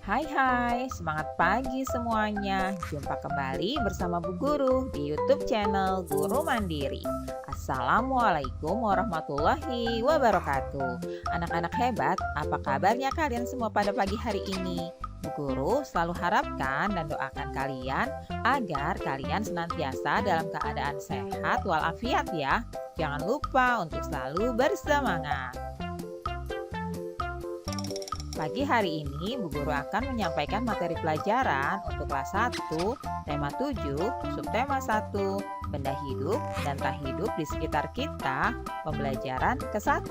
Hai, semangat pagi semuanya. Jumpa kembali bersama Bu Guru di YouTube channel Guru Mandiri. Assalamualaikum warahmatullahi wabarakatuh. Anak-anak hebat, apa kabarnya kalian semua pada pagi hari ini? Bu Guru selalu harapkan dan doakan kalian agar kalian senantiasa dalam keadaan sehat walafiat ya. Jangan lupa untuk selalu bersemangat. Pagi hari ini, Bu Guru akan menyampaikan materi pelajaran untuk kelas 1, tema 7, subtema 1, benda hidup dan tak hidup di sekitar kita, pembelajaran ke-1.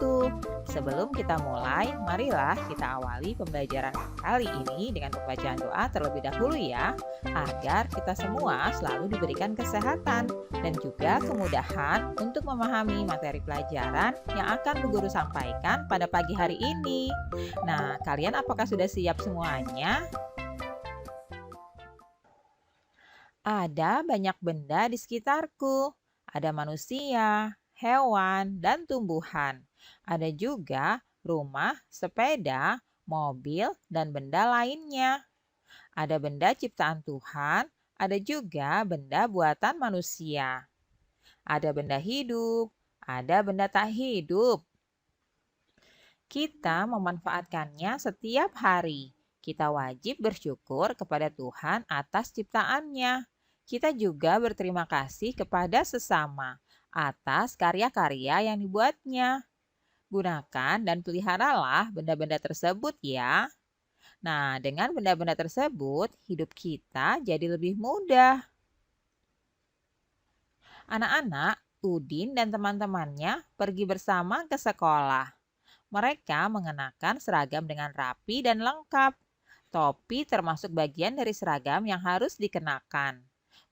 Sebelum kita mulai, marilah kita awali pembelajaran kali ini dengan pembacaan doa terlebih dahulu ya, agar kita semua selalu diberikan kesehatan dan juga kemudahan untuk memahami materi pelajaran yang akan Bu Guru sampaikan pada pagi hari ini. Nah, kalian apakah sudah siap semuanya? Ada banyak benda di sekitarku. Ada manusia, hewan, dan tumbuhan. Ada juga rumah, sepeda, mobil, dan benda lainnya. Ada benda ciptaan Tuhan, ada juga benda buatan manusia. Ada benda hidup, ada benda tak hidup. Kita memanfaatkannya setiap hari. Kita wajib bersyukur kepada Tuhan atas ciptaannya. Kita juga berterima kasih kepada sesama atas karya-karya yang dibuatnya. Gunakan dan peliharalah benda-benda tersebut ya. Nah, dengan benda-benda tersebut, hidup kita jadi lebih mudah. Anak-anak, Udin dan teman-temannya pergi bersama ke sekolah. Mereka mengenakan seragam dengan rapi dan lengkap. Topi termasuk bagian dari seragam yang harus dikenakan.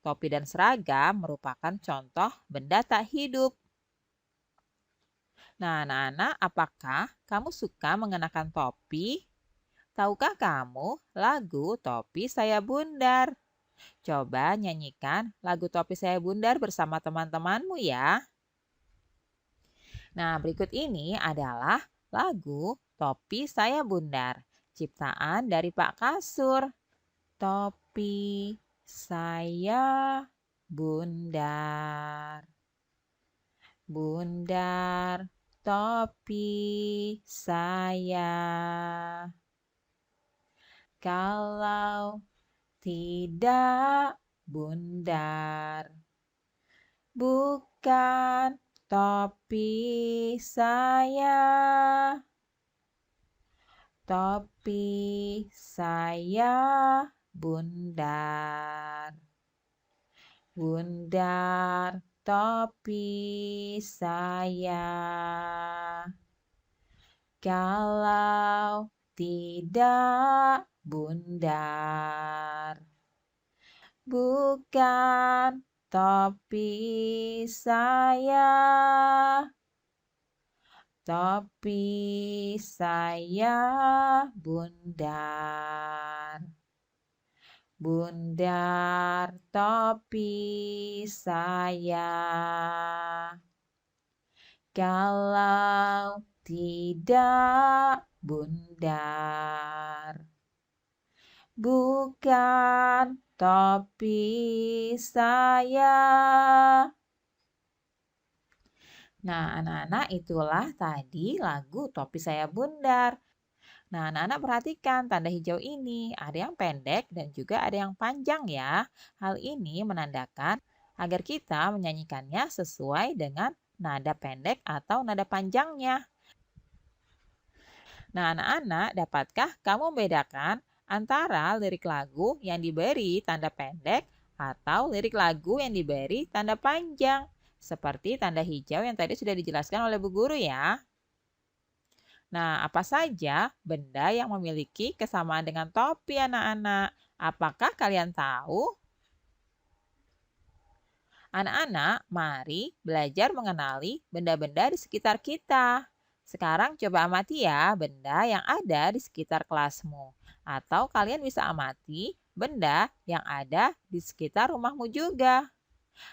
Topi dan seragam merupakan contoh benda tak hidup. Nah, anak-anak, apakah kamu suka mengenakan topi? Tahukah kamu lagu Topi Saya Bundar? Coba nyanyikan lagu Topi Saya Bundar bersama teman-temanmu ya. Nah, berikut ini adalah lagu Topi Saya Bundar, ciptaan dari Pak Kasur. Topi saya bundar, bundar topi saya. Kalau tidak bundar, bukan topi saya. Topi saya bundar, bundar topi saya. Kalau tidak bundar, bukan topi saya. Topi saya bundar, bundar topi saya. Kalau tidak bundar, bukan topi saya. Nah, anak-anak, itulah tadi lagu Topi Saya Bundar. Nah, anak-anak perhatikan tanda hijau ini. Ada yang pendek dan juga ada yang panjang ya. Hal ini menandakan agar kita menyanyikannya sesuai dengan nada pendek atau nada panjangnya. Nah, anak-anak, dapatkah kamu membedakan antara lirik lagu yang diberi tanda pendek atau lirik lagu yang diberi tanda panjang? Seperti tanda hijau yang tadi sudah dijelaskan oleh Bu Guru ya. Nah, apa saja benda yang memiliki kesamaan dengan topi anak-anak? Apakah kalian tahu? Anak-anak, mari belajar mengenali benda-benda di sekitar kita. Sekarang coba amati ya benda yang ada di sekitar kelasmu. Atau kalian bisa amati benda yang ada di sekitar rumahmu juga.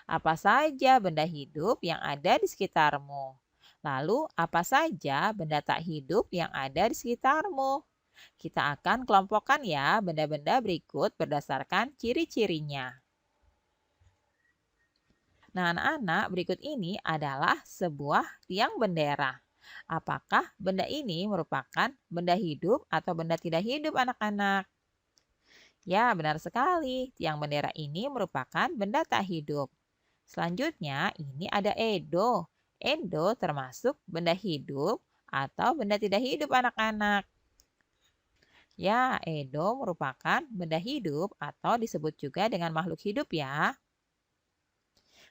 Apa saja benda hidup yang ada di sekitarmu? Lalu, apa saja benda tak hidup yang ada di sekitarmu? Kita akan kelompokkan ya benda-benda berikut berdasarkan ciri-cirinya. Nah, anak-anak, berikut ini adalah sebuah tiang bendera. Apakah benda ini merupakan benda hidup atau benda tidak hidup, anak-anak? Ya, benar sekali. Tiang bendera ini merupakan benda tak hidup. Selanjutnya, ini ada Edo. Edo termasuk benda hidup atau benda tidak hidup, anak-anak. Ya, Edo merupakan benda hidup atau disebut juga dengan makhluk hidup ya.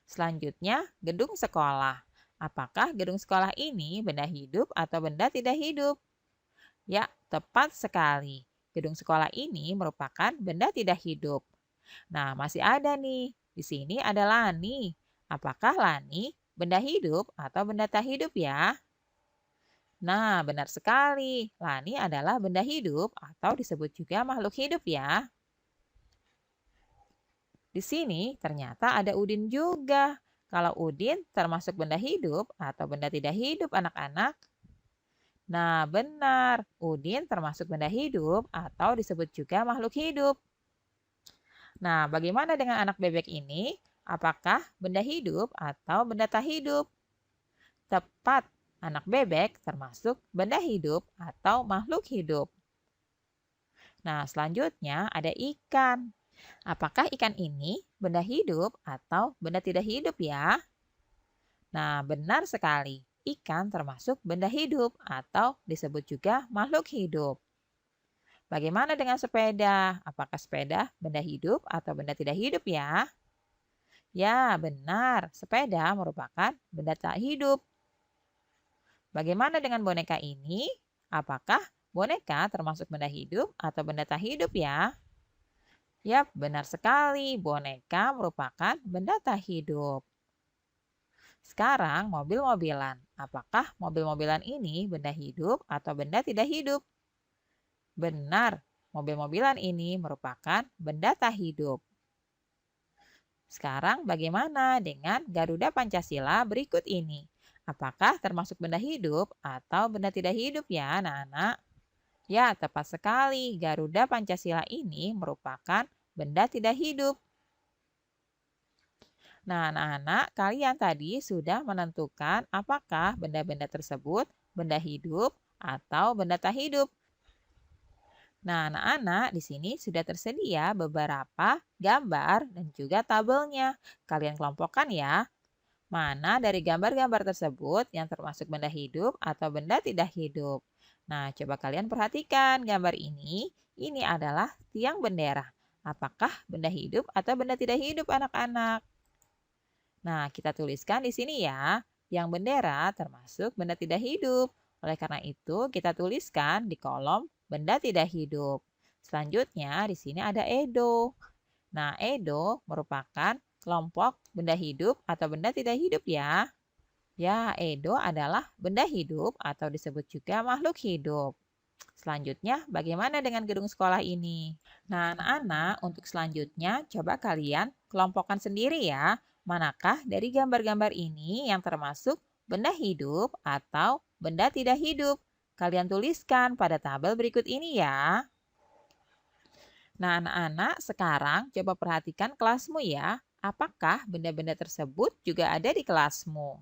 Selanjutnya, gedung sekolah. Apakah gedung sekolah ini benda hidup atau benda tidak hidup? Ya, tepat sekali. Gedung sekolah ini merupakan benda tidak hidup. Nah, masih ada nih. Di sini ada Lani. Apakah Lani benda hidup atau benda tak hidup ya? Nah, benar sekali. Lani adalah benda hidup atau disebut juga makhluk hidup ya. Di sini ternyata ada Udin juga. Kalau Udin termasuk benda hidup atau benda tidak hidup, anak-anak? Nah, benar. Udin termasuk benda hidup atau disebut juga makhluk hidup. Nah, bagaimana dengan anak bebek ini? Apakah benda hidup atau benda tak hidup? Tepat. Anak bebek termasuk benda hidup atau makhluk hidup. Nah, selanjutnya ada ikan. Apakah ikan ini benda hidup atau benda tidak hidup ya? Nah, benar sekali. Ikan termasuk benda hidup atau disebut juga makhluk hidup. Bagaimana dengan sepeda? Apakah sepeda benda hidup atau benda tidak hidup ya? Ya, benar. Sepeda merupakan benda tak hidup. Bagaimana dengan boneka ini? Apakah boneka termasuk benda hidup atau benda tak hidup ya? Yap, benar sekali. Boneka merupakan benda tak hidup. Sekarang mobil-mobilan. Apakah mobil-mobilan ini benda hidup atau benda tidak hidup? Benar, mobil-mobilan ini merupakan benda tak hidup. Sekarang bagaimana dengan Garuda Pancasila berikut ini? Apakah termasuk benda hidup atau benda tidak hidup ya, anak-anak? Ya, tepat sekali. Garuda Pancasila ini merupakan benda tidak hidup. Nah, anak-anak, kalian tadi sudah menentukan apakah benda-benda tersebut benda hidup atau benda tak hidup. Nah, anak-anak, di sini sudah tersedia beberapa gambar dan juga tabelnya. Kalian kelompokkan ya. Mana dari gambar-gambar tersebut yang termasuk benda hidup atau benda tidak hidup? Nah, coba kalian perhatikan gambar ini. Ini adalah tiang bendera. Apakah benda hidup atau benda tidak hidup, anak-anak? Nah, kita tuliskan di sini ya. Tiang bendera termasuk benda tidak hidup. Oleh karena itu, kita tuliskan di kolom benda tidak hidup. Selanjutnya, di sini ada Edo. Nah, Edo merupakan kelompok benda hidup atau benda tidak hidup ya. Ya, Edo adalah benda hidup atau disebut juga makhluk hidup. Selanjutnya, bagaimana dengan gedung sekolah ini? Nah, anak-anak, untuk selanjutnya coba kalian kelompokkan sendiri ya. Manakah dari gambar-gambar ini yang termasuk benda hidup atau benda tidak hidup? Kalian tuliskan pada tabel berikut ini ya. Nah, anak-anak, sekarang coba perhatikan kelasmu ya. Apakah benda-benda tersebut juga ada di kelasmu?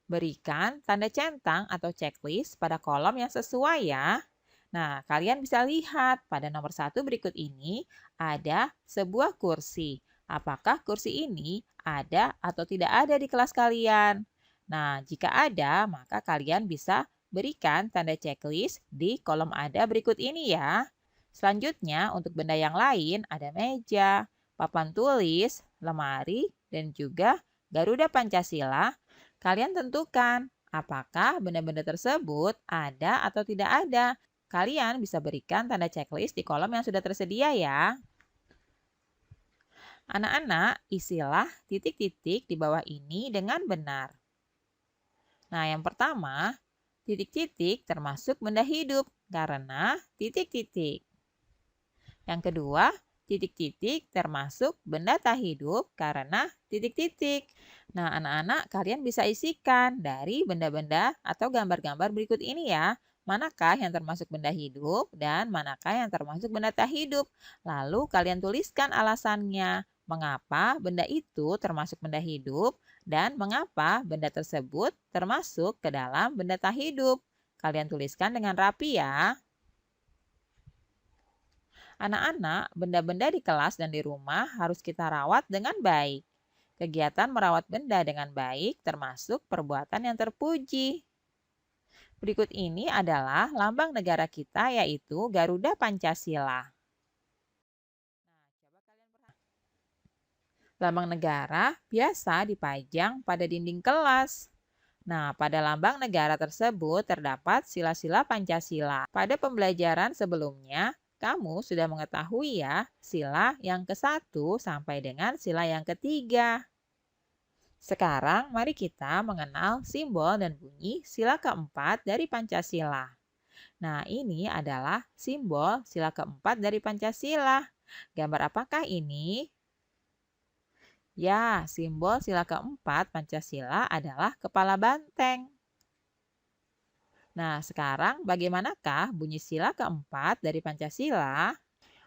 Berikan tanda centang atau checklist pada kolom yang sesuai ya. Nah, kalian bisa lihat pada nomor 1 berikut ini ada sebuah kursi. Apakah kursi ini ada atau tidak ada di kelas kalian? Nah, jika ada, maka kalian bisa berikan tanda checklist di kolom ada berikut ini ya. Selanjutnya, untuk benda yang lain ada meja, papan tulis, lemari, dan juga Garuda Pancasila. Kalian tentukan apakah benda-benda tersebut ada atau tidak ada. Kalian bisa berikan tanda checklist di kolom yang sudah tersedia ya. Anak-anak, isilah titik-titik di bawah ini dengan benar. Nah, yang pertama, titik-titik termasuk benda hidup karena titik-titik. Yang kedua, titik-titik termasuk benda tak hidup karena titik-titik. Nah, anak-anak, kalian bisa isikan dari benda-benda atau gambar-gambar berikut ini ya. manakah yang termasuk benda hidup dan manakah yang termasuk benda tak hidup. Lalu kalian tuliskan alasannya, mengapa benda itu termasuk benda hidup dan mengapa benda tersebut termasuk ke dalam benda tak hidup. Kalian tuliskan dengan rapi ya. Anak-anak, benda-benda di kelas dan di rumah harus kita rawat dengan baik. Kegiatan merawat benda dengan baik termasuk perbuatan yang terpuji. Berikut ini adalah lambang negara kita, yaitu Garuda Pancasila. Lambang negara biasa dipajang pada dinding kelas. Nah, pada lambang negara tersebut terdapat sila-sila Pancasila. Pada pembelajaran sebelumnya, kamu sudah mengetahui ya sila yang ke-1 sampai dengan sila yang ke-3. Sekarang mari kita mengenal simbol dan bunyi sila ke-4 dari Pancasila. Nah, ini adalah simbol sila ke-4 dari Pancasila. Gambar apakah ini? Ya, simbol sila ke-4 Pancasila adalah kepala banteng. Nah, sekarang bagaimanakah bunyi sila ke-4 dari Pancasila?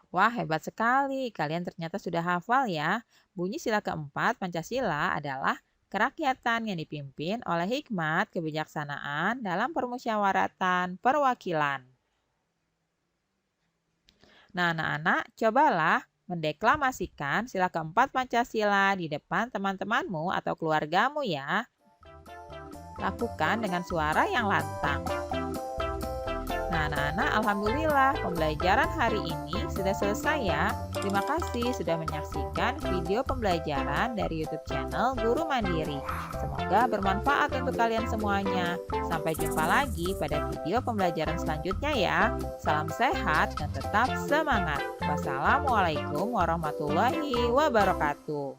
Wah, hebat sekali. Kalian ternyata sudah hafal ya. Bunyi sila ke-4 Pancasila adalah kerakyatan yang dipimpin oleh hikmat kebijaksanaan dalam permusyawaratan perwakilan. Nah, anak-anak, cobalah mendeklamasikan sila ke-4 Pancasila di depan teman-temanmu atau keluargamu ya. Lakukan dengan suara yang lantang. Nah, anak-anak, alhamdulillah pembelajaran hari ini sudah selesai ya. Terima kasih sudah menyaksikan video pembelajaran dari YouTube channel Guru Mandiri. Semoga bermanfaat untuk kalian semuanya. Sampai jumpa lagi pada video pembelajaran selanjutnya ya. Salam sehat dan tetap semangat. Wassalamualaikum warahmatullahi wabarakatuh.